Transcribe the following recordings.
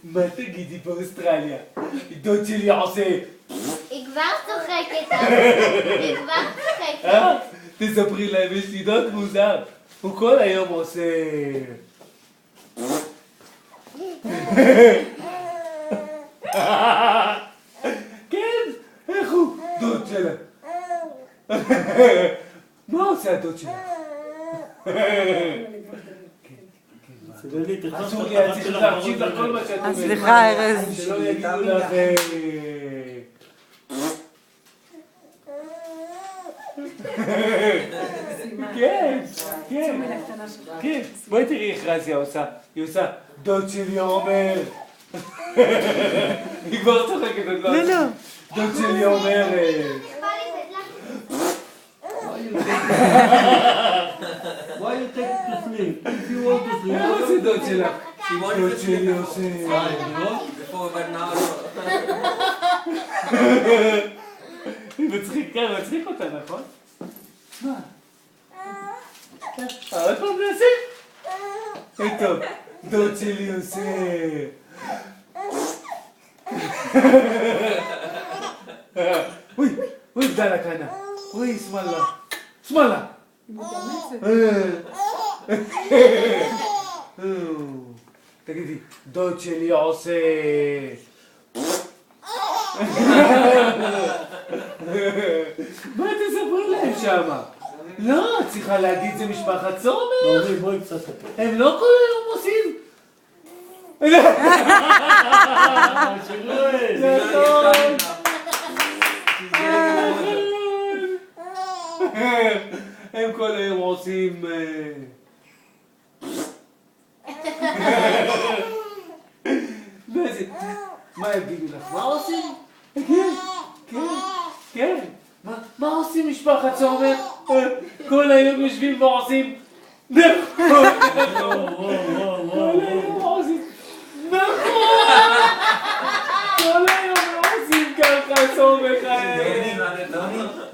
מה תגידי באוסטרליה? דוד שלי עושה... היא כבר צוחקת. היא כבר צוחקת. תספרי להם, יש לי דוד מוזר. הוא כל היום עושה... כן, איך הוא? דוד שלה. מה עושה הדוד שלה? אסור לי, אני צריך להקשיב לכל מה שאת אומרת. סליחה, ארז. שלא יגידו לך... כן, כן, כן. בואי תראי איך רזיה עושה. היא עושה, דוד שלי אומר... היא כבר צוחקת עוד לא. לא. דוד שלי אומר... Why you take to sleep? If you want to sleep, מה עושה דוד שלך? דוד שלי עושה... before we went now. היא מצחיקה, מצחיק אותה, נכון? מה? עוד פעם נעשה? טוב, דוד שלי עושה... אוי, גדל הקנה. אוי, שמאלה. שמאלה. תגידי, דוד שלי עושה... מה תספרי להם שמה? לא, צריכה להגיד זה משפחת סומך. בואי קצת. הם לא כל היום עושים. הם כל היום עושים... מה יגידו לך? מה עושים? כן. מה עושים משפחת סומך? כל היום יושבים ועושים... נכון! כל היום עושים ככה סומך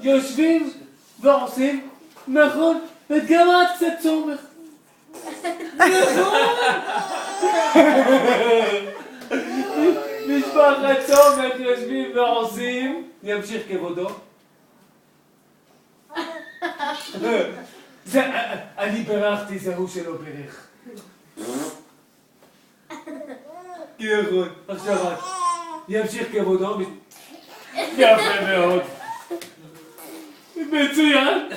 יושבים ועושים, נכון? וגם את קצת סומך. נכון! משפחת סומך יושבים ועושים, ימשיך כבודו. אני ברכתי, זה הוא שלא ברך. נכון, עכשיו רק. ימשיך כבודו. יפה מאוד. מצוין.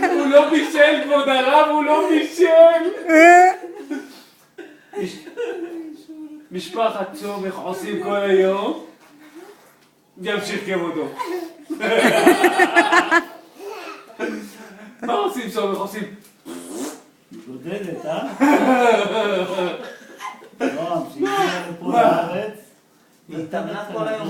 הוא לא בישל, כבוד הרב, הוא לא בישל. משפחת סומך עושים כל היום. ימשיך כבודו. מה עושים סומך? עושים? גודלת, לא, כשהגיעה לפה לארץ, היא התאמנה כל היום.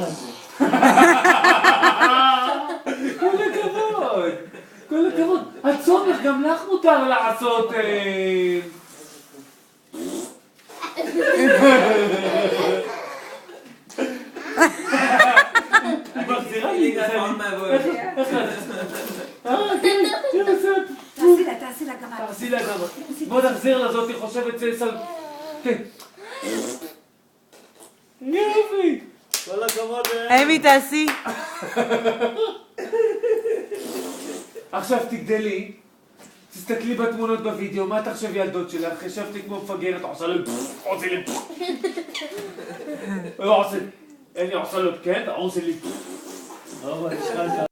כל הכבוד. הצומך, גם לך מותר לעשות... היא מחזירה לי את זה. תעשי לה גמל. תעשי לה גמל. בוא נחזיר לזאת, היא חושבת סל... כן. יופי. כל הכבוד. אמי, תעשי. עכשיו תגדלי, תסתכלי בתמונות בווידאו, מה תחשבי על דוד שלך? ישבתי כמו מפגרת, עושה לו... עושה לי... עושה... אני עושה לו, כן? עושה לי...